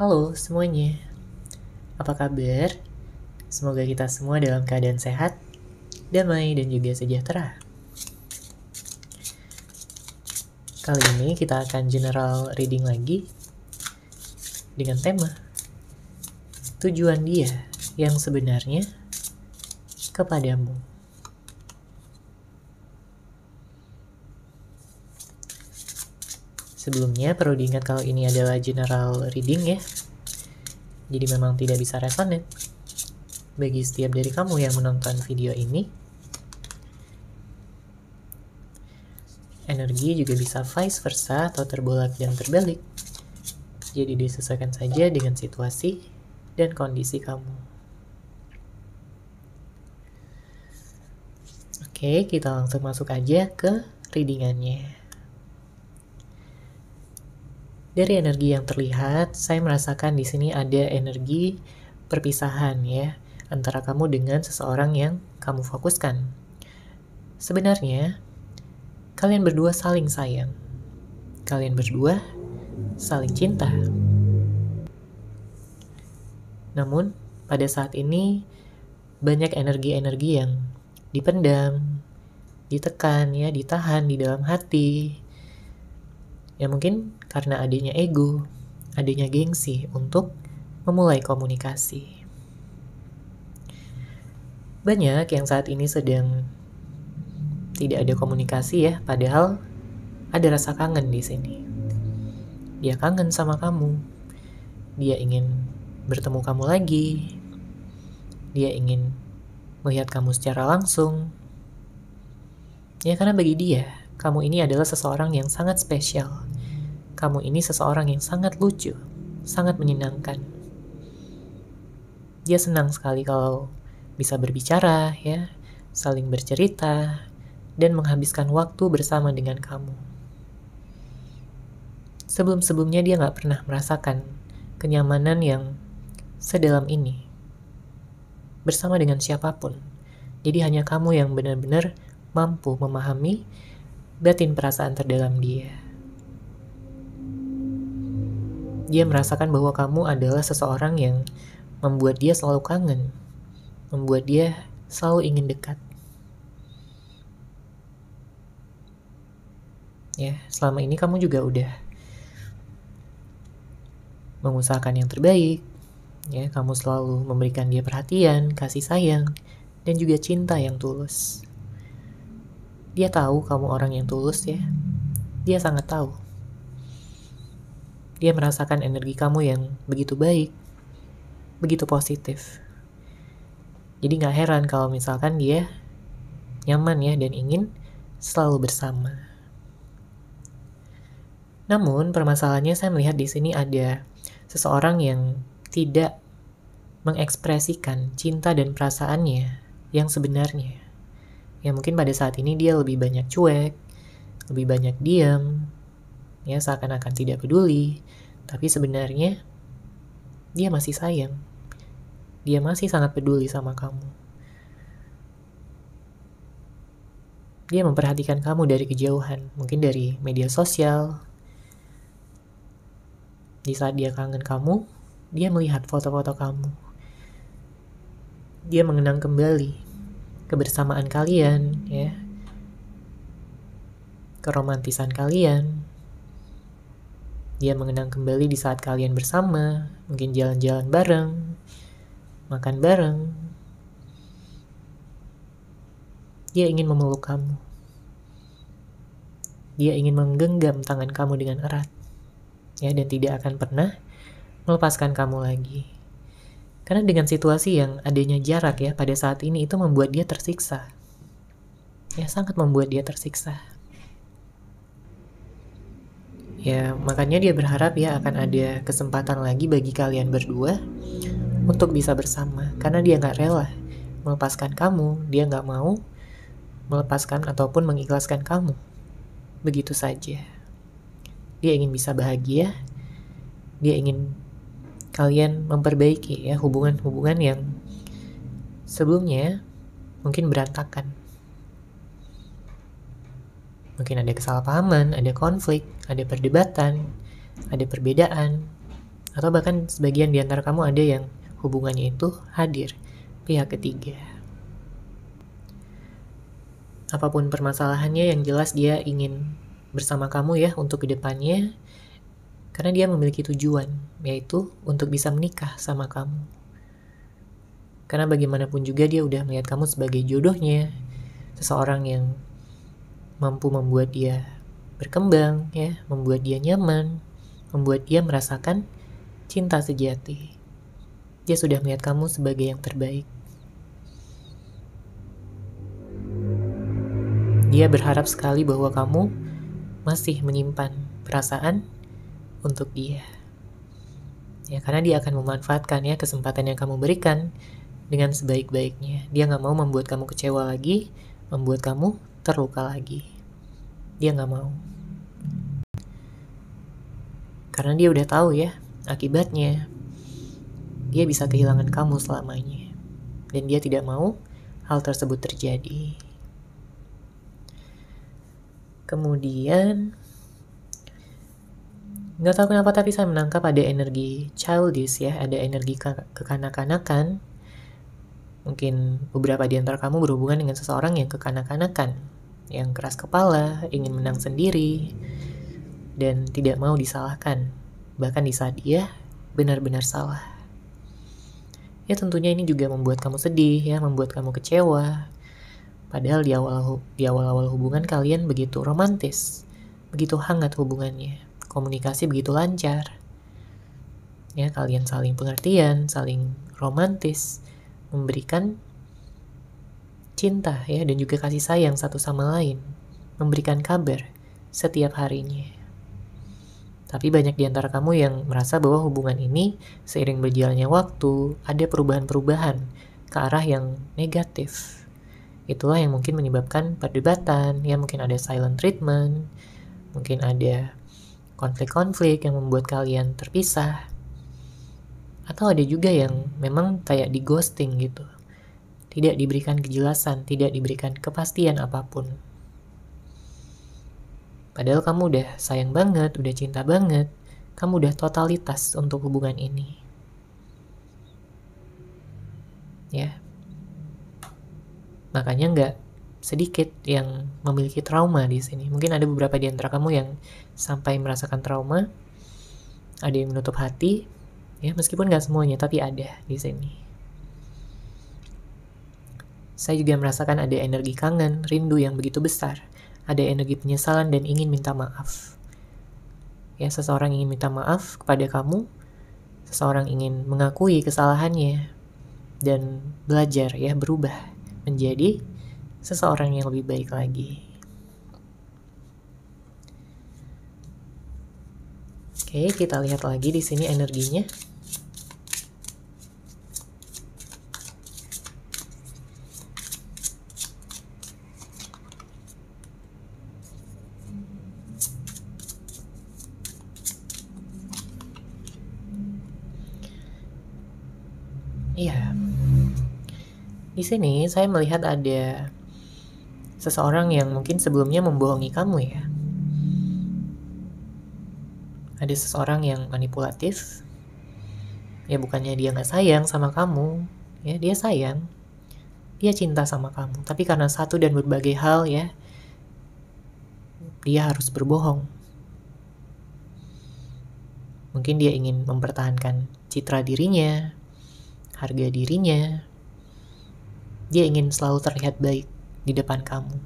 Halo semuanya, apa kabar? Semoga kita semua dalam keadaan sehat, damai, dan juga sejahtera. Kali ini kita akan general reading lagi dengan tema tujuan dia yang sebenarnya kepadamu. Sebelumnya perlu diingat kalau ini adalah general reading ya, jadi memang tidak bisa resonate bagi setiap dari kamu yang menonton video ini. Energi juga bisa vice versa atau terbolak dan terbalik. Jadi disesuaikan saja dengan situasi dan kondisi kamu. Oke, kita langsung masuk aja ke readingannya. Dari energi yang terlihat, saya merasakan di sini ada energi perpisahan ya, antara kamu dengan seseorang yang kamu fokuskan. Sebenarnya, kalian berdua saling sayang. Kalian berdua saling cinta. Namun, pada saat ini, banyak energi-energi yang dipendam, ditekan ya, ditahan di dalam hati. Ya mungkin karena adanya ego, adanya gengsi untuk memulai komunikasi. Banyak yang saat ini sedang tidak ada komunikasi ya, padahal ada rasa kangen di sini. Dia kangen sama kamu. Dia ingin bertemu kamu lagi. Dia ingin melihat kamu secara langsung. Ya karena bagi dia, kamu ini adalah seseorang yang sangat spesial. Kamu ini seseorang yang sangat lucu, sangat menyenangkan. Dia senang sekali kalau bisa berbicara, ya, saling bercerita, dan menghabiskan waktu bersama dengan kamu. Sebelum-sebelumnya dia gak pernah merasakan kenyamanan yang sedalam ini bersama dengan siapapun. Jadi hanya kamu yang benar-benar mampu memahami batin perasaan terdalam dia. Dia merasakan bahwa kamu adalah seseorang yang membuat dia selalu kangen, membuat dia selalu ingin dekat. Ya, selama ini kamu juga udah mengusahakan yang terbaik. Ya, kamu selalu memberikan dia perhatian, kasih sayang, dan juga cinta yang tulus. Dia tahu kamu orang yang tulus ya. Dia sangat tahu. Dia merasakan energi kamu yang begitu baik, begitu positif. Jadi gak heran kalau misalkan dia nyaman ya dan ingin selalu bersama. Namun permasalahannya saya melihat di sini ada seseorang yang tidak mengekspresikan cinta dan perasaannya yang sebenarnya. Ya mungkin pada saat ini dia lebih banyak cuek, lebih banyak diam, ya seakan-akan tidak peduli, tapi sebenarnya dia masih sayang. Dia masih sangat peduli sama kamu. Dia memperhatikan kamu dari kejauhan, mungkin dari media sosial. Di saat dia kangen kamu, dia melihat foto-foto kamu. Dia mengenang kembali kebersamaan kalian, ya, keromantisan kalian. Dia mengenang kembali di saat kalian bersama, mungkin jalan-jalan bareng, makan bareng. Dia ingin memeluk kamu. Dia ingin menggenggam tangan kamu dengan erat, ya, dan tidak akan pernah melepaskan kamu lagi. Karena dengan situasi yang adanya jarak ya pada saat ini itu membuat dia tersiksa. Ya, sangat membuat dia tersiksa. Ya, makanya dia berharap ya akan ada kesempatan lagi bagi kalian berdua untuk bisa bersama. Karena dia gak rela melepaskan kamu, dia gak mau melepaskan ataupun mengikhlaskan kamu begitu saja. Dia ingin bisa bahagia, dia ingin kalian memperbaiki ya hubungan-hubungan yang sebelumnya mungkin berantakan. Mungkin ada kesalahpahaman, ada konflik, ada perdebatan, ada perbedaan. Atau bahkan sebagian di antara kamu ada yang hubungannya itu hadir pihak ketiga. Apapun permasalahannya, yang jelas dia ingin bersama kamu ya untuk kedepannya, karena dia memiliki tujuan, yaitu untuk bisa menikah sama kamu. Karena bagaimanapun juga dia udah melihat kamu sebagai jodohnya, seseorang yang mampu membuat dia berkembang, ya, membuat dia nyaman, membuat dia merasakan cinta sejati. Dia sudah melihat kamu sebagai yang terbaik. Dia berharap sekali bahwa kamu masih menyimpan perasaan untuk dia. Ya, karena dia akan memanfaatkan ya kesempatan yang kamu berikan dengan sebaik-baiknya. Dia nggak mau membuat kamu kecewa lagi, membuat kamu terluka lagi. Dia nggak mau. Karena dia udah tahu ya, akibatnya dia bisa kehilangan kamu selamanya. Dan dia tidak mau hal tersebut terjadi. Kemudian, nggak tahu kenapa tapi saya menangkap ada energi childish ya, ada energi kekanak-kanakan. Mungkin beberapa di antara kamu berhubungan dengan seseorang yang kekanak-kanakan, yang keras kepala, ingin menang sendiri, dan tidak mau disalahkan, bahkan di saat dia benar-benar salah. Ya tentunya ini juga membuat kamu sedih ya, membuat kamu kecewa. Padahal di awal-awal hubungan kalian begitu romantis, begitu hangat hubungannya, komunikasi begitu lancar. Ya, kalian saling pengertian, saling romantis, memberikan cinta ya dan juga kasih sayang satu sama lain, memberikan kabar setiap harinya. Tapi banyak di antara kamu yang merasa bahwa hubungan ini seiring berjalannya waktu ada perubahan-perubahan ke arah yang negatif. Itulah yang mungkin menyebabkan perdebatan, ya mungkin ada silent treatment, mungkin ada konflik-konflik yang membuat kalian terpisah. Atau ada juga yang memang kayak di ghosting gitu. Tidak diberikan kejelasan, tidak diberikan kepastian apapun. Padahal kamu udah sayang banget, udah cinta banget, kamu udah totalitas untuk hubungan ini. Ya. Makanya nggak sedikit yang memiliki trauma di sini. Mungkin ada beberapa di antara kamu yang sampai merasakan trauma, ada yang menutup hati, ya meskipun nggak semuanya, tapi ada di sini. Saya juga merasakan ada energi kangen, rindu yang begitu besar, ada energi penyesalan dan ingin minta maaf. Ya, seseorang ingin minta maaf kepada kamu, seseorang ingin mengakui kesalahannya dan belajar ya berubah menjadi seseorang yang lebih baik lagi. Oke, kita lihat lagi di sini energinya. Iya. Di sini saya melihat ada seseorang yang mungkin sebelumnya membohongi kamu ya. Ada seseorang yang manipulatif. Ya bukannya dia nggak sayang sama kamu, ya dia sayang. Dia cinta sama kamu, tapi karena satu dan berbagai hal ya, dia harus berbohong. Mungkin dia ingin mempertahankan citra dirinya, harga dirinya. Dia ingin selalu terlihat baik di depan kamu.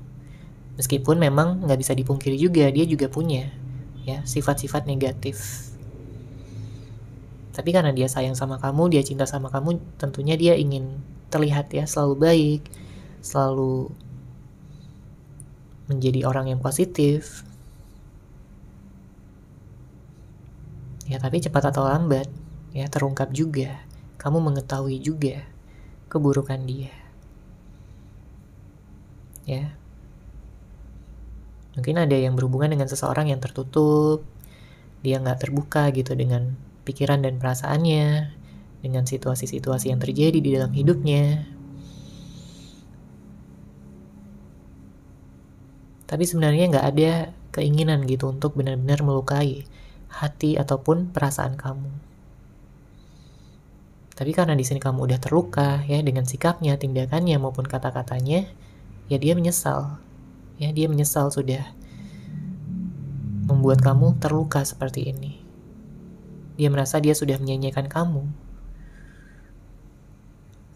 Meskipun memang nggak bisa dipungkiri juga, dia juga punya ya sifat-sifat negatif. Tapi karena dia sayang sama kamu, dia cinta sama kamu, tentunya dia ingin terlihat ya selalu baik, selalu menjadi orang yang positif. Ya tapi cepat atau lambat ya terungkap juga, kamu mengetahui juga keburukan dia. Ya. Mungkin ada yang berhubungan dengan seseorang yang tertutup, dia nggak terbuka gitu dengan pikiran dan perasaannya, dengan situasi-situasi yang terjadi di dalam hidupnya. Tapi sebenarnya nggak ada keinginan gitu untuk benar-benar melukai hati ataupun perasaan kamu. Tapi karena di sini kamu udah terluka ya dengan sikapnya, tindakannya maupun kata-katanya, ya dia menyesal. Ya, dia menyesal sudah membuat kamu terluka seperti ini. Dia merasa dia sudah menyanyiakan kamu.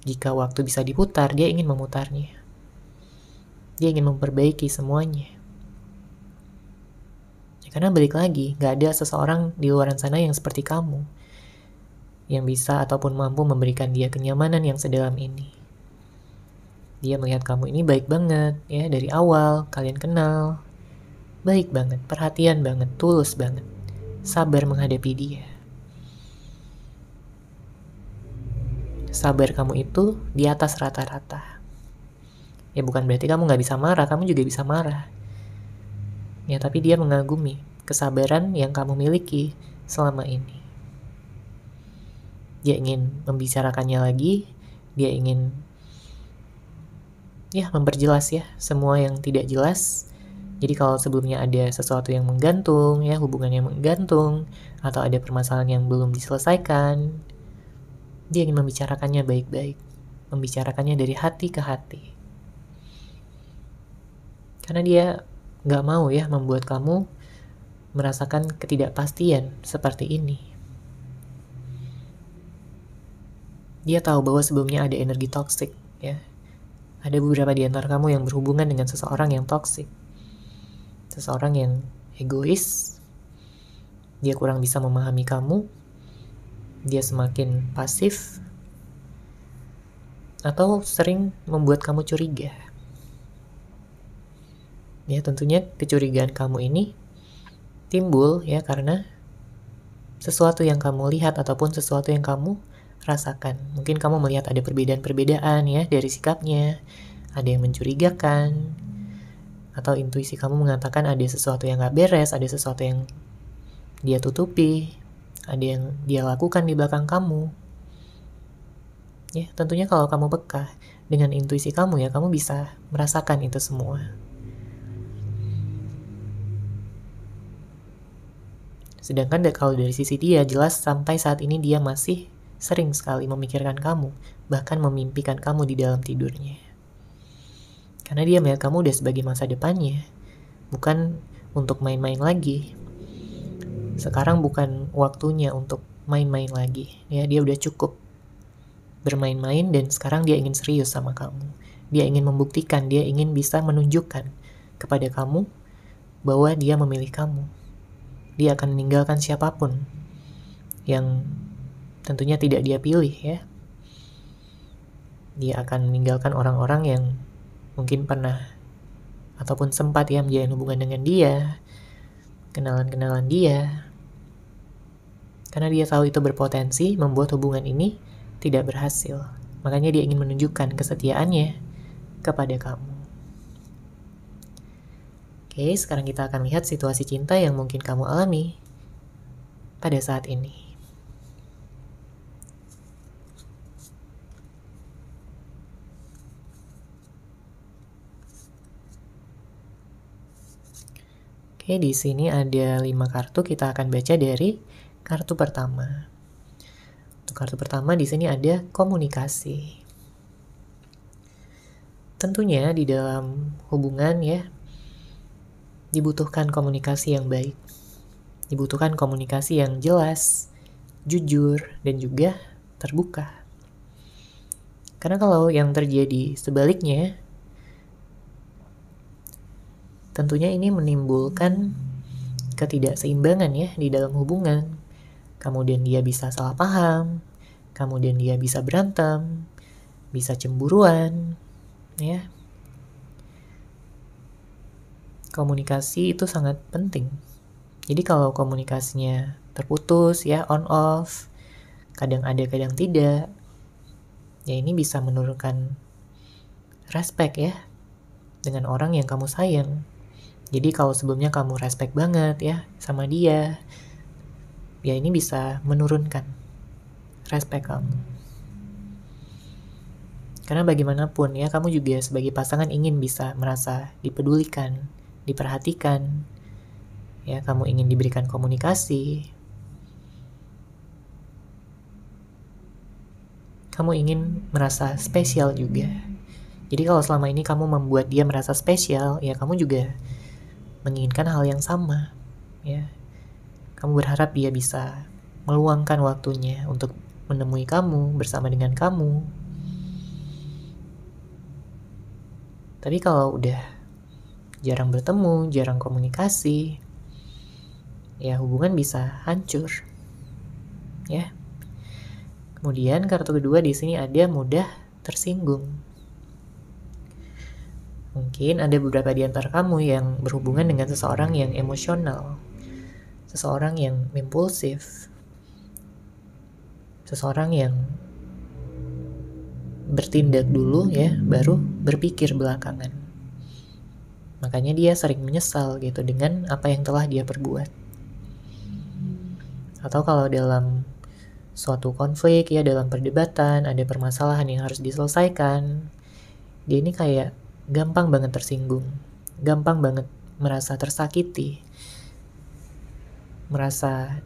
Jika waktu bisa diputar, dia ingin memutarnya. Dia ingin memperbaiki semuanya. Ya, karena balik lagi, gak ada seseorang di luar sana yang seperti kamu, yang bisa ataupun mampu memberikan dia kenyamanan yang sedalam ini. Dia melihat kamu ini baik banget, ya dari awal kalian kenal. Baik banget, perhatian banget, tulus banget. Sabar menghadapi dia. Sabar kamu itu di atas rata-rata. Ya bukan berarti kamu gak bisa marah, kamu juga bisa marah. Ya tapi dia mengagumi kesabaran yang kamu miliki selama ini. Dia ingin membicarakannya lagi, dia ingin ya memperjelas ya semua yang tidak jelas. Jadi kalau sebelumnya ada sesuatu yang menggantung, ya hubungan yang menggantung, atau ada permasalahan yang belum diselesaikan, dia ingin membicarakannya baik-baik, membicarakannya dari hati ke hati. Karena dia gak mau ya membuat kamu merasakan ketidakpastian seperti ini. Dia tahu bahwa sebelumnya ada energi toksik, ya. Ada beberapa di antara kamu yang berhubungan dengan seseorang yang toksik. Seseorang yang egois. Dia kurang bisa memahami kamu. Dia semakin pasif. Atau sering membuat kamu curiga. Ya, tentunya kecurigaan kamu ini timbul ya karena sesuatu yang kamu lihat ataupun sesuatu yang kamu rasakan. Mungkin kamu melihat ada perbedaan-perbedaan ya dari sikapnya, ada yang mencurigakan, atau intuisi kamu mengatakan ada sesuatu yang gak beres, ada sesuatu yang dia tutupi, ada yang dia lakukan di belakang kamu. Ya, tentunya kalau kamu peka dengan intuisi kamu ya, kamu bisa merasakan itu semua. Sedangkan kalau dari sisi dia, jelas sampai saat ini dia masih sering sekali memikirkan kamu, bahkan memimpikan kamu di dalam tidurnya. Karena dia melihat kamu udah sebagai masa depannya, bukan untuk main-main lagi. Sekarang bukan waktunya untuk main-main lagi. Ya, dia udah cukup bermain-main dan sekarang dia ingin serius sama kamu. Dia ingin membuktikan, dia ingin bisa menunjukkan kepada kamu bahwa dia memilih kamu. Dia akan meninggalkan siapapun yang tentunya tidak dia pilih ya. Dia akan meninggalkan orang-orang yang mungkin pernah ataupun sempat ya menjalin hubungan dengan dia, kenalan-kenalan dia. Karena dia tahu itu berpotensi membuat hubungan ini tidak berhasil. Makanya dia ingin menunjukkan kesetiaannya kepada kamu. Oke, sekarang kita akan lihat situasi cinta yang mungkin kamu alami pada saat ini. Oke, di sini ada 5 kartu, kita akan baca dari kartu pertama. Untuk kartu pertama di sini ada komunikasi. Tentunya di dalam hubungan ya, dibutuhkan komunikasi yang baik. Dibutuhkan komunikasi yang jelas, jujur, dan juga terbuka. Karena kalau yang terjadi sebaliknya, tentunya ini menimbulkan ketidakseimbangan ya di dalam hubungan. Kemudian dia bisa salah paham, kemudian dia bisa berantem, bisa cemburuan, ya. Komunikasi itu sangat penting. Jadi kalau komunikasinya terputus ya, on off, kadang ada kadang tidak, ya ini bisa menurunkan respect ya dengan orang yang kamu sayang. Jadi kalau sebelumnya kamu respect banget ya sama dia, ya ini bisa menurunkan respect kamu. Karena bagaimanapun ya, kamu juga sebagai pasangan ingin bisa merasa dipedulikan, diperhatikan, ya kamu ingin diberikan komunikasi. kamu ingin merasa spesial juga. Jadi kalau selama ini kamu membuat dia merasa spesial, ya kamu juga menginginkan hal yang sama, ya. Kamu berharap dia bisa meluangkan waktunya untuk menemui kamu, bersama dengan kamu. Tapi kalau udah jarang bertemu, jarang komunikasi, ya hubungan bisa hancur, ya. Kemudian kartu kedua di sini ada mudah tersinggung. Mungkin ada beberapa di antara kamu yang berhubungan dengan seseorang yang emosional, seseorang yang impulsif, seseorang yang bertindak dulu ya, baru berpikir belakangan. Makanya dia sering menyesal gitu dengan apa yang telah dia perbuat. Atau kalau dalam suatu konflik ya, dalam perdebatan, ada permasalahan yang harus diselesaikan, dia ini kayak gampang banget tersinggung, gampang banget merasa tersakiti, merasa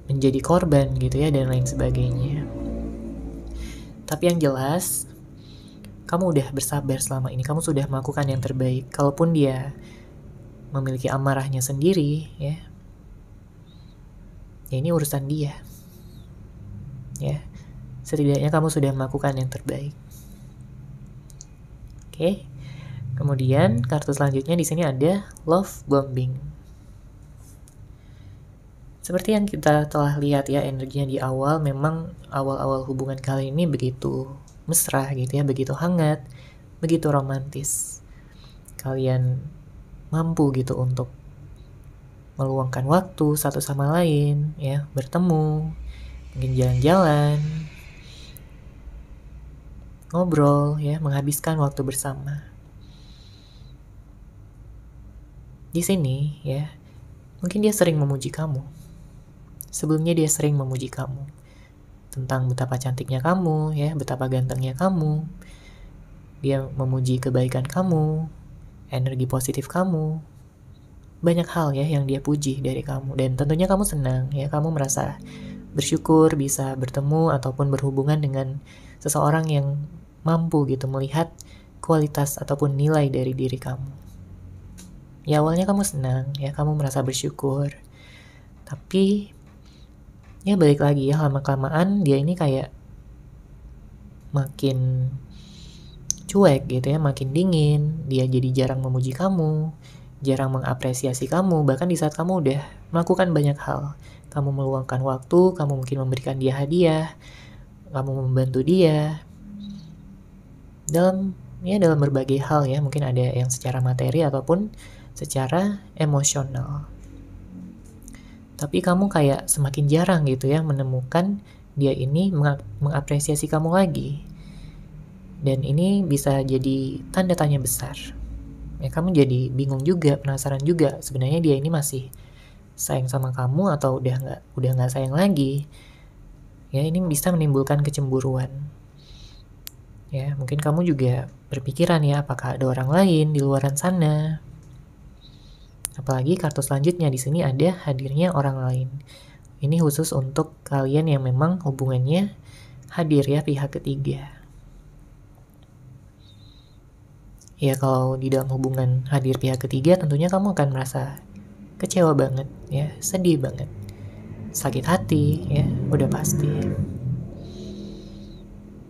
menjadi korban gitu ya, dan lain sebagainya. Tapi yang jelas, kamu udah bersabar selama ini, kamu sudah melakukan yang terbaik. Kalaupun dia memiliki amarahnya sendiri, ya ini urusan dia. Ya, setidaknya kamu sudah melakukan yang terbaik. Oke. Kemudian kartu selanjutnya di sini ada love bombing. Seperti yang kita telah lihat ya, energinya di awal, memang awal-awal hubungan kalian ini begitu mesra gitu ya, begitu hangat, begitu romantis. Kalian mampu gitu untuk meluangkan waktu satu sama lain ya, bertemu, mungkin jalan-jalan, ngobrol ya, menghabiskan waktu bersama. Di sini ya, mungkin dia sering memuji kamu. Sebelumnya dia sering memuji kamu tentang betapa cantiknya kamu ya, betapa gantengnya kamu. Dia memuji kebaikan kamu, energi positif kamu. Banyak hal ya yang dia puji dari kamu, dan tentunya kamu senang ya, kamu merasa bersyukur bisa bertemu ataupun berhubungan dengan seseorang yang mampu gitu melihat kualitas ataupun nilai dari diri kamu. Ya awalnya kamu senang ya, kamu merasa bersyukur. Tapi ya balik lagi ya, lama-kelamaan dia ini kayak makin cuek gitu ya, makin dingin. Dia jadi jarang memuji kamu, jarang mengapresiasi kamu. Bahkan di saat kamu udah melakukan banyak hal, kamu meluangkan waktu, kamu mungkin memberikan dia hadiah, kamu membantu dia dalam berbagai hal ya. Mungkin ada yang secara materi ataupun secara emosional. Tapi kamu kayak semakin jarang gitu ya menemukan dia ini mengapresiasi kamu lagi. Dan ini bisa jadi tanda tanya besar. Ya, kamu jadi bingung juga, penasaran juga, sebenarnya dia ini masih sayang sama kamu atau udah nggak sayang lagi. Ya, ini bisa menimbulkan kecemburuan. Ya, mungkin kamu juga berpikiran ya, apakah ada orang lain di luaran sana. Apalagi kartu selanjutnya di sini ada hadirnya orang lain. Ini khusus untuk kalian yang memang hubungannya hadir ya, pihak ketiga. Ya kalau di dalam hubungan hadir pihak ketiga, tentunya kamu akan merasa kecewa banget ya, sedih banget, sakit hati ya, udah pasti.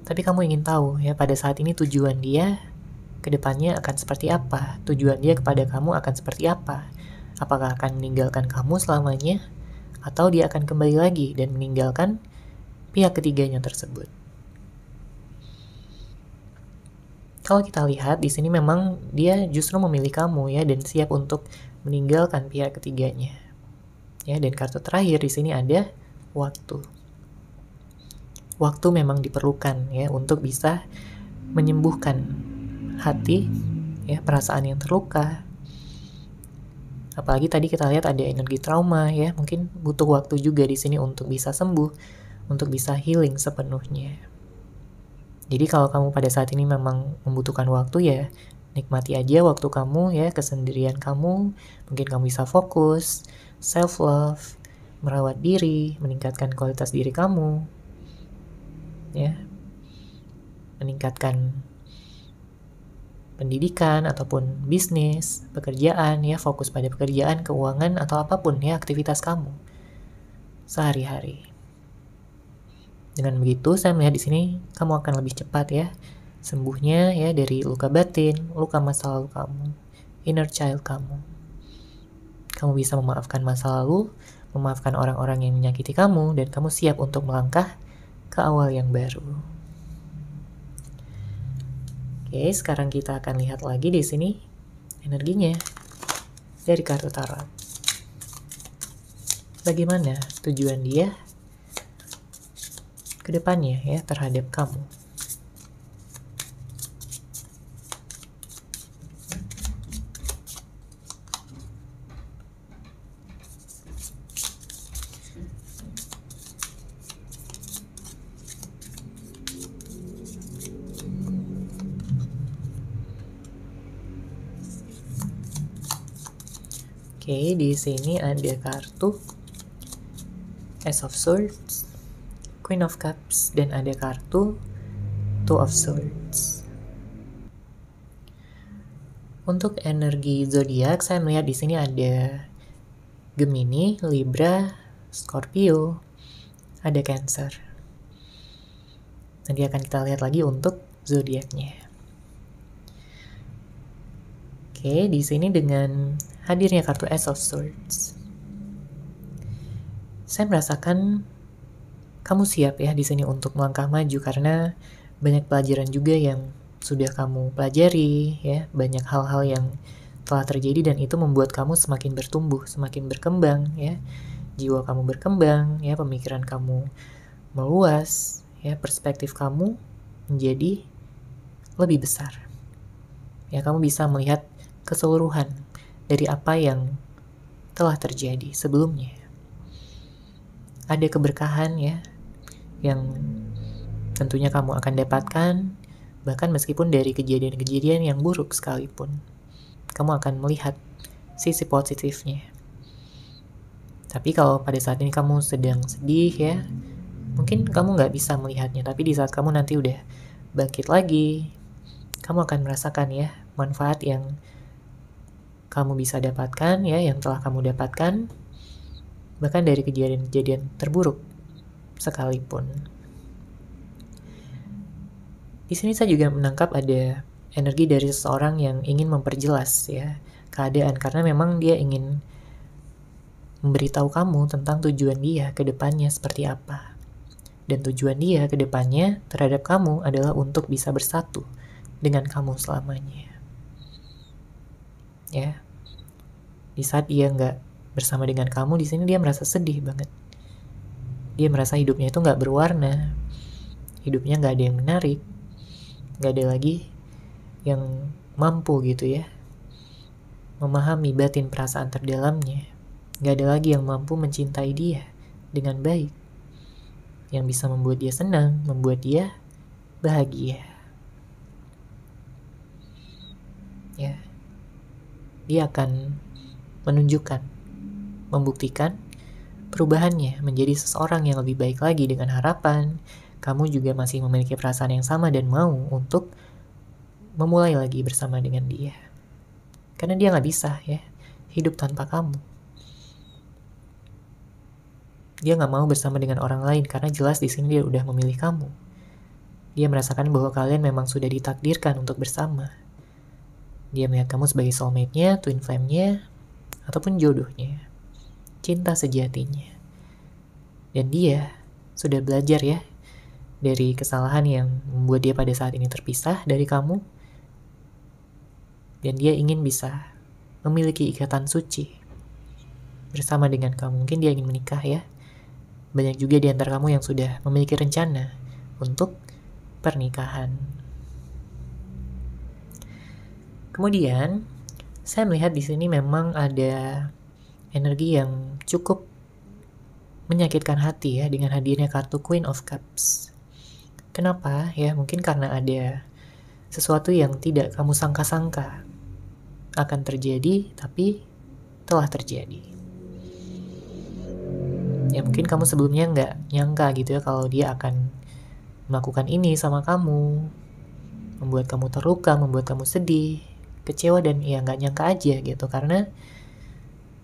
Tapi kamu ingin tahu ya, pada saat ini tujuan dia kedepannya akan seperti apa, tujuan dia kepada kamu akan seperti apa. Apakah akan meninggalkan kamu selamanya, atau dia akan kembali lagi dan meninggalkan pihak ketiganya tersebut. Kalau kita lihat di sini memang dia justru memilih kamu ya, dan siap untuk meninggalkan pihak ketiganya. Ya, dan kartu terakhir di sini ada waktu. Waktu memang diperlukan ya untuk bisa menyembuhkan hati ya, perasaan yang terluka. Apalagi tadi kita lihat ada energi trauma ya, mungkin butuh waktu juga di sini untuk bisa sembuh, untuk bisa healing sepenuhnya. Jadi kalau kamu pada saat ini memang membutuhkan waktu ya, nikmati aja waktu kamu ya, kesendirian kamu. Mungkin kamu bisa fokus, self love, merawat diri, meningkatkan kualitas diri kamu. ya, meningkatkan pendidikan ataupun bisnis, pekerjaan, ya, fokus pada pekerjaan, keuangan, atau apapun ya aktivitas kamu sehari-hari. Dengan begitu, saya melihat di sini kamu akan lebih cepat ya sembuhnya ya dari luka batin, luka masa lalu kamu, inner child kamu. Kamu bisa memaafkan masa lalu, memaafkan orang-orang yang menyakiti kamu, dan kamu siap untuk melangkah ke awal yang baru. Oke, sekarang kita akan lihat lagi di sini energinya dari kartu tarot. Bagaimana tujuan dia ke depannya ya terhadap kamu? Oke, di sini ada kartu Ace of Swords, Queen of Cups, dan ada kartu Two of Swords. Untuk energi zodiak, saya melihat di sini ada Gemini, Libra, Scorpio, ada Cancer. Nanti akan kita lihat lagi untuk zodiaknya. Oke, di sini dengan hadirnya kartu Ace of Swords, saya merasakan kamu siap ya di sini untuk melangkah maju karena banyak pelajaran juga yang sudah kamu pelajari ya, banyak hal-hal yang telah terjadi dan itu membuat kamu semakin bertumbuh, semakin berkembang ya. Jiwa kamu berkembang ya, pemikiran kamu meluas ya, perspektif kamu menjadi lebih besar. Ya, kamu bisa melihat keseluruhan dari apa yang telah terjadi sebelumnya. Ada keberkahan ya yang tentunya kamu akan dapatkan, bahkan meskipun dari kejadian-kejadian yang buruk sekalipun. Kamu akan melihat sisi positifnya. Tapi kalau pada saat ini kamu sedang sedih ya, mungkin kamu nggak bisa melihatnya, tapi di saat kamu nanti udah bangkit lagi, kamu akan merasakan ya manfaat yang kamu bisa dapatkan ya, yang telah kamu dapatkan, bahkan dari kejadian-kejadian terburuk sekalipun. Di sini saya juga menangkap ada energi dari seseorang yang ingin memperjelas ya keadaan, karena memang dia ingin memberitahu kamu tentang tujuan dia ke depannya seperti apa. Dan tujuan dia ke depannya terhadap kamu adalah untuk bisa bersatu dengan kamu selamanya. Ya, di saat dia nggak bersama dengan kamu, di sini dia merasa sedih banget. Dia merasa hidupnya itu nggak berwarna, hidupnya nggak ada yang menarik, nggak ada lagi yang mampu gitu ya memahami batin perasaan terdalamnya, nggak ada lagi yang mampu mencintai dia dengan baik, yang bisa membuat dia senang, membuat dia bahagia. Ya, dia akan menunjukkan, membuktikan perubahannya menjadi seseorang yang lebih baik lagi dengan harapan kamu juga masih memiliki perasaan yang sama dan mau untuk memulai lagi bersama dengan dia. Karena dia nggak bisa ya hidup tanpa kamu. Dia nggak mau bersama dengan orang lain karena jelas di sini dia udah memilih kamu. Dia merasakan bahwa kalian memang sudah ditakdirkan untuk bersama. Dia melihat kamu sebagai soulmate-nya, twin flame-nya, ataupun jodohnya, cinta sejatinya. Dan dia sudah belajar ya dari kesalahan yang membuat dia pada saat ini terpisah dari kamu. Dan dia ingin bisa memiliki ikatan suci bersama dengan kamu. Mungkin dia ingin menikah ya. Banyak juga di antara kamu yang sudah memiliki rencana untuk pernikahan. Kemudian, saya melihat di sini memang ada energi yang cukup menyakitkan hati ya dengan hadirnya kartu Queen of Cups. Kenapa? Ya, mungkin karena ada sesuatu yang tidak kamu sangka-sangka akan terjadi, tapi telah terjadi. Ya, mungkin kamu sebelumnya nggak nyangka gitu ya kalau dia akan melakukan ini sama kamu, membuat kamu terluka, membuat kamu sedih, kecewa, dan ya nggak nyangka aja gitu, karena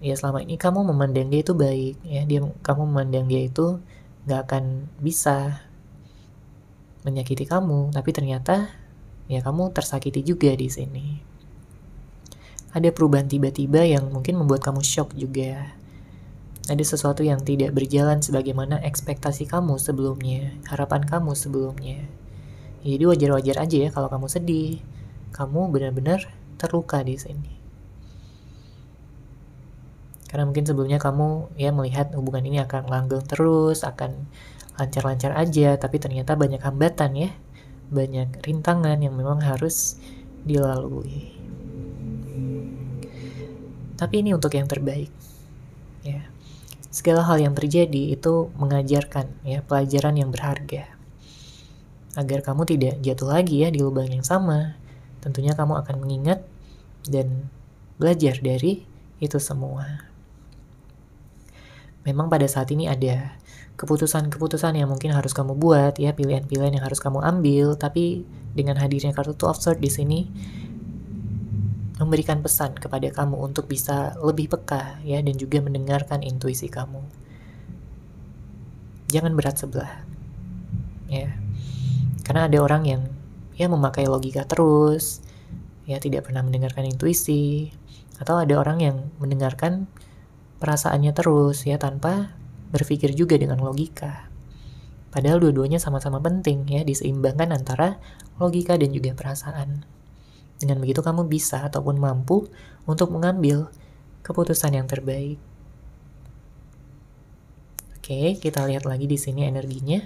ya selama ini kamu memandang dia itu baik, ya kamu memandang dia itu nggak akan bisa menyakiti kamu, tapi ternyata ya kamu tersakiti juga di sini. Ada perubahan tiba-tiba yang mungkin membuat kamu shock juga. Ada sesuatu yang tidak berjalan sebagaimana ekspektasi kamu sebelumnya, harapan kamu sebelumnya. Jadi wajar-wajar aja ya kalau kamu sedih. Kamu benar-benar terluka di sini. Karena mungkin sebelumnya kamu ya melihat hubungan ini akan langgeng terus, akan lancar-lancar aja, tapi ternyata banyak hambatan ya. Banyak rintangan yang memang harus dilalui. Tapi ini untuk yang terbaik. Ya. Segala hal yang terjadi itu mengajarkan ya pelajaran yang berharga. Agar kamu tidak jatuh lagi ya di lubang yang sama. Tentunya kamu akan mengingat dan belajar dari itu semua. Memang pada saat ini ada keputusan-keputusan yang mungkin harus kamu buat ya, pilihan-pilihan yang harus kamu ambil, tapi dengan hadirnya kartu Two of Swords di sini memberikan pesan kepada kamu untuk bisa lebih peka ya, dan juga mendengarkan intuisi kamu. Jangan berat sebelah ya, karena ada orang yang ya memakai logika terus ya, tidak pernah mendengarkan intuisi, atau ada orang yang mendengarkan perasaannya terus ya, tanpa berpikir juga dengan logika. Padahal dua-duanya sama-sama penting ya, diseimbangkan antara logika dan juga perasaan. Dengan begitu kamu bisa ataupun mampu untuk mengambil keputusan yang terbaik. Oke, kita lihat lagi di sini energinya.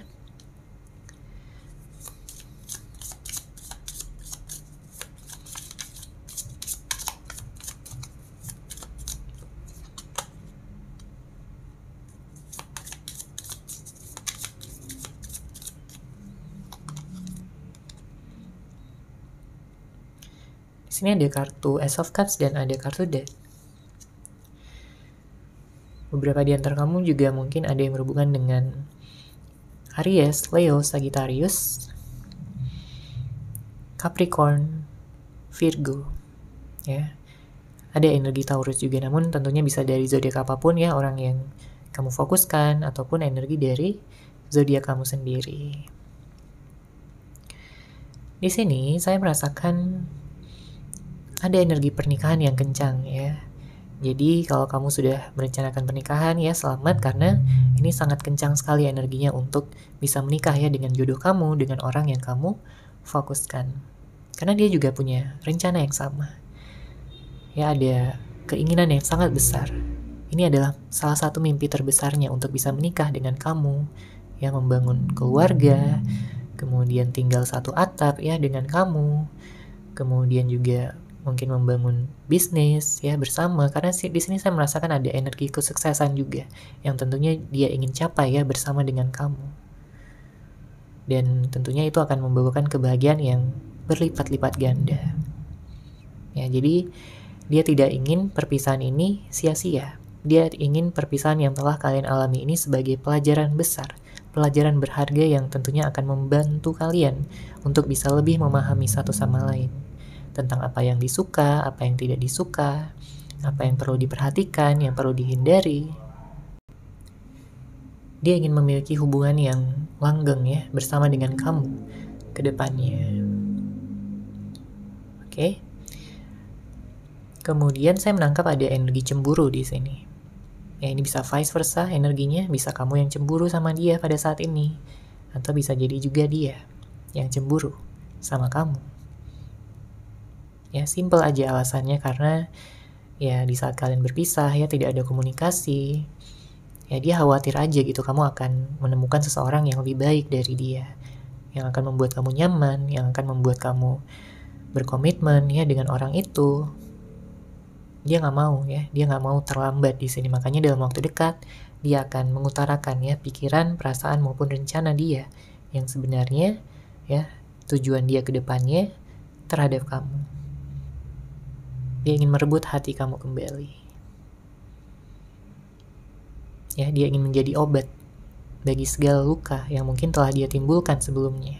Di sini ada kartu Ace of Cups dan ada kartu Death. Beberapa di antara kamu juga mungkin ada yang berhubungan dengan Aries, Leo, Sagittarius, Capricorn, Virgo. Ya. Ada energi Taurus juga, namun tentunya bisa dari zodiak apapun ya, orang yang kamu fokuskan, ataupun energi dari zodiak kamu sendiri. Di sini saya merasakan ada energi pernikahan yang kencang ya. Jadi kalau kamu sudah merencanakan pernikahan ya, selamat, karena ini sangat kencang sekali energinya untuk bisa menikah ya dengan jodoh kamu, dengan orang yang kamu fokuskan. Karena dia juga punya rencana yang sama. Ya, ada keinginan yang sangat besar. Ini adalah salah satu mimpi terbesarnya untuk bisa menikah dengan kamu, ya, membangun keluarga, kemudian tinggal satu atap ya dengan kamu, kemudian juga mungkin membangun bisnis ya bersama, karena di sini saya merasakan ada energi kesuksesan juga yang tentunya dia ingin capai ya bersama dengan kamu. Dan tentunya itu akan membawakan kebahagiaan yang berlipat-lipat ganda. Ya, jadi dia tidak ingin perpisahan ini sia-sia. Dia ingin perpisahan yang telah kalian alami ini sebagai pelajaran besar, pelajaran berharga yang tentunya akan membantu kalian untuk bisa lebih memahami satu sama lain. Tentang apa yang disuka, apa yang tidak disuka, apa yang perlu diperhatikan, yang perlu dihindari. Dia ingin memiliki hubungan yang langgeng ya, bersama dengan kamu ke depannya. Oke. Kemudian saya menangkap ada energi cemburu di sini. Ya, ini bisa vice versa energinya, bisa kamu yang cemburu sama dia pada saat ini, atau bisa jadi juga dia yang cemburu sama kamu. Ya, simple aja alasannya, karena ya di saat kalian berpisah ya tidak ada komunikasi. Ya, dia khawatir aja gitu kamu akan menemukan seseorang yang lebih baik dari dia, yang akan membuat kamu nyaman, yang akan membuat kamu berkomitmen ya dengan orang itu. Dia nggak mau ya, dia nggak mau terlambat di sini. Makanya dalam waktu dekat dia akan mengutarakan ya pikiran, perasaan maupun rencana dia yang sebenarnya ya tujuan dia ke depannya terhadap kamu. Dia ingin merebut hati kamu kembali. Ya, dia ingin menjadi obat bagi segala luka yang mungkin telah dia timbulkan sebelumnya.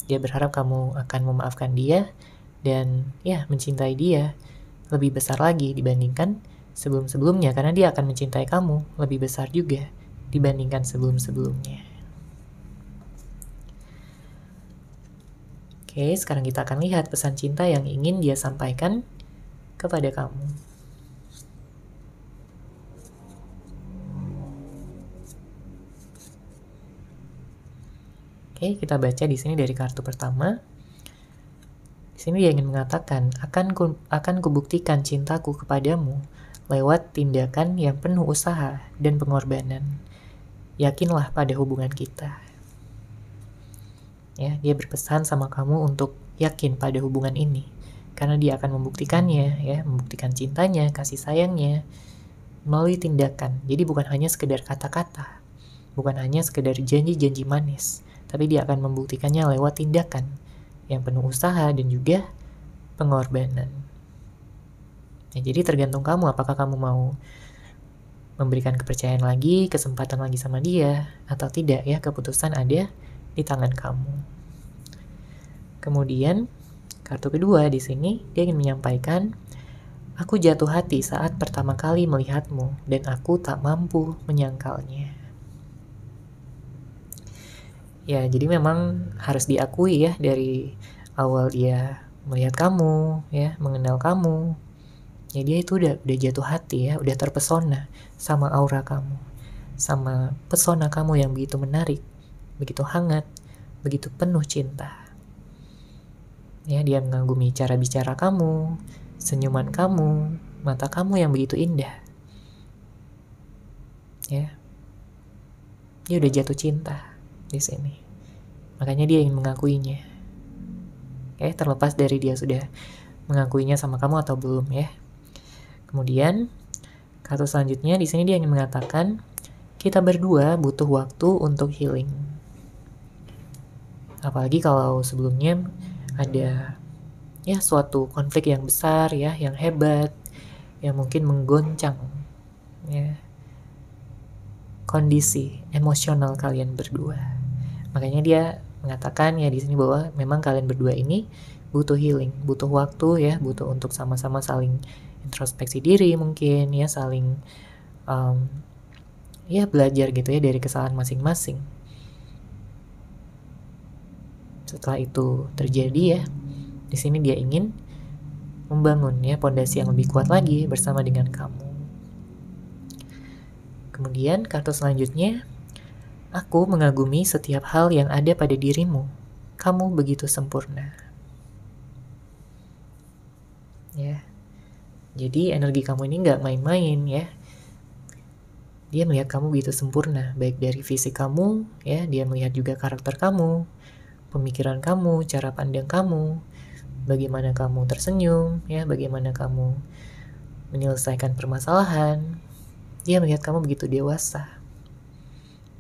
Dia berharap kamu akan memaafkan dia dan ya mencintai dia lebih besar lagi dibandingkan sebelum-sebelumnya, karena dia akan mencintai kamu lebih besar juga dibandingkan sebelum-sebelumnya. Oke, sekarang kita akan lihat pesan cinta yang ingin dia sampaikan kepada kamu. Oke, kita baca di sini dari kartu pertama. Di sini dia ingin mengatakan, akan kubuktikan cintaku kepadamu lewat tindakan yang penuh usaha dan pengorbanan. Yakinlah pada hubungan kita. Ya, dia berpesan sama kamu untuk yakin pada hubungan ini, karena dia akan membuktikannya, ya, membuktikan cintanya, kasih sayangnya melalui tindakan. Jadi bukan hanya sekedar kata-kata, bukan hanya sekedar janji-janji manis, tapi dia akan membuktikannya lewat tindakan yang penuh usaha dan juga pengorbanan. Ya, jadi tergantung kamu, apakah kamu mau memberikan kepercayaan lagi, kesempatan lagi sama dia, atau tidak, ya, keputusan ada di tangan kamu. Kemudian, kartu kedua di sini, dia ingin menyampaikan, aku jatuh hati saat pertama kali melihatmu, dan aku tak mampu menyangkalnya. Ya, jadi memang harus diakui ya, dari awal dia melihat kamu, ya, mengenal kamu, ya dia itu udah jatuh hati ya, udah terpesona sama aura kamu, sama pesona kamu yang begitu menarik, begitu hangat, begitu penuh cinta. Ya, dia mengagumi cara bicara kamu, senyuman kamu, mata kamu yang begitu indah. Ya, dia udah jatuh cinta di sini. Makanya dia ingin mengakuinya. Oke, terlepas dari dia sudah mengakuinya sama kamu atau belum ya. Kemudian kartu selanjutnya di sini dia ingin mengatakan, kita berdua butuh waktu untuk healing. Apalagi kalau sebelumnya ada ya suatu konflik yang besar ya, yang hebat, yang mungkin menggoncang ya kondisi emosional kalian berdua. Makanya dia mengatakan ya di sini bahwa memang kalian berdua ini butuh healing, butuh waktu ya, butuh untuk sama-sama saling introspeksi diri mungkin ya, saling ya belajar gitu ya dari kesalahan masing-masing. Setelah itu terjadi ya, di sini dia ingin membangun ya pondasi yang lebih kuat lagi bersama dengan kamu. Kemudian kartu selanjutnya, aku mengagumi setiap hal yang ada pada dirimu. Kamu begitu sempurna. Ya, jadi energi kamu ini nggak main-main ya. Dia melihat kamu begitu sempurna, baik dari fisik kamu, ya, dia melihat juga karakter kamu, pemikiran kamu, cara pandang kamu, bagaimana kamu tersenyum, ya, bagaimana kamu menyelesaikan permasalahan. Dia melihat kamu begitu dewasa.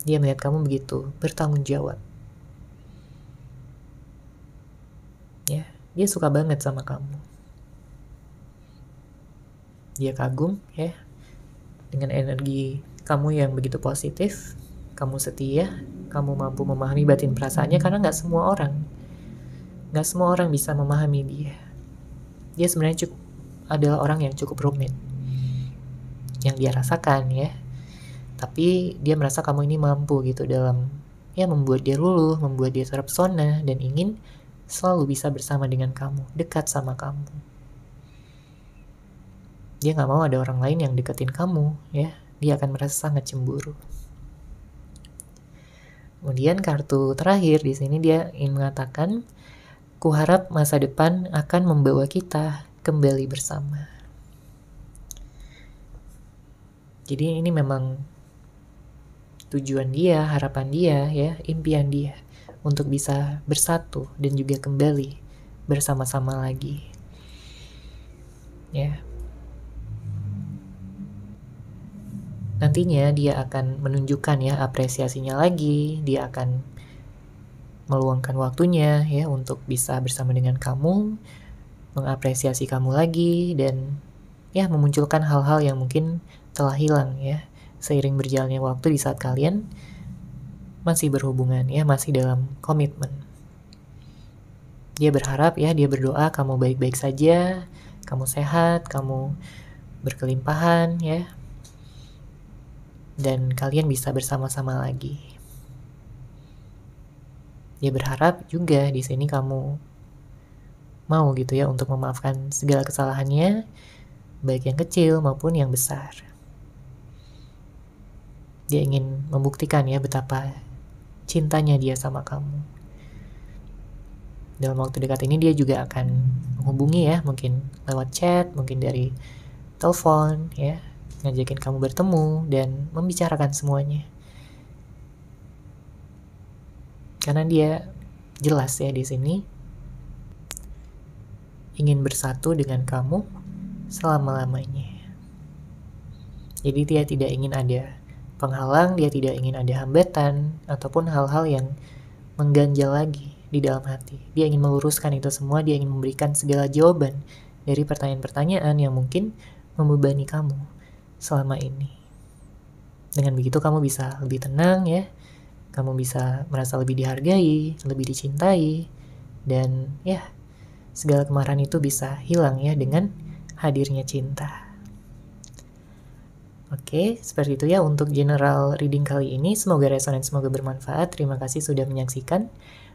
Dia melihat kamu begitu bertanggung jawab. Ya, dia suka banget sama kamu. Dia kagum ya dengan energi kamu yang begitu positif. Kamu setia, kamu mampu memahami batin perasaannya, karena gak semua orang bisa memahami dia. Dia sebenarnya adalah orang yang cukup rumit yang dia rasakan ya, tapi dia merasa kamu ini mampu gitu dalam ya membuat dia luluh, membuat dia terpesona dan ingin selalu bisa bersama dengan kamu, dekat sama kamu. Dia gak mau ada orang lain yang deketin kamu ya, dia akan merasa sangat cemburu. Kemudian kartu terakhir di sini dia ingin mengatakan, kuharap masa depan akan membawa kita kembali bersama. Jadi ini memang tujuan dia, harapan dia, ya, impian dia untuk bisa bersatu dan juga kembali bersama-sama lagi. Ya. Nantinya dia akan menunjukkan ya apresiasinya lagi, dia akan meluangkan waktunya ya untuk bisa bersama dengan kamu, mengapresiasi kamu lagi, dan ya memunculkan hal-hal yang mungkin telah hilang ya seiring berjalannya waktu di saat kalian masih berhubungan ya, masih dalam komitmen. Dia berharap ya, dia berdoa kamu baik-baik saja, kamu sehat, kamu berkelimpahan ya, dan kalian bisa bersama-sama lagi. Dia berharap juga di sini kamu mau gitu ya untuk memaafkan segala kesalahannya, baik yang kecil maupun yang besar. Dia ingin membuktikan ya betapa cintanya dia sama kamu. Dalam waktu dekat ini dia juga akan menghubungi ya, mungkin lewat chat, mungkin dari telepon ya, ngajakin kamu bertemu dan membicarakan semuanya. Karena dia jelas ya di sini ingin bersatu dengan kamu selama-lamanya. Jadi dia tidak ingin ada penghalang, dia tidak ingin ada hambatan ataupun hal-hal yang mengganjal lagi di dalam hati. Dia ingin meluruskan itu semua, dia ingin memberikan segala jawaban dari pertanyaan-pertanyaan yang mungkin membebani kamu selama ini. Dengan begitu kamu bisa lebih tenang ya, kamu bisa merasa lebih dihargai, lebih dicintai, dan ya segala kemarahan itu bisa hilang ya dengan hadirnya cinta. Oke, seperti itu ya untuk general reading kali ini. Semoga resonan, semoga bermanfaat. Terima kasih sudah menyaksikan.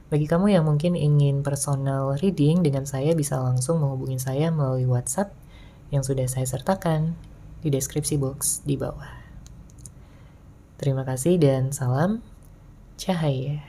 Bagi kamu yang mungkin ingin personal reading dengan saya, bisa langsung menghubungi saya melalui WhatsApp yang sudah saya sertakan di deskripsi box di bawah. Terima kasih dan salam cahaya.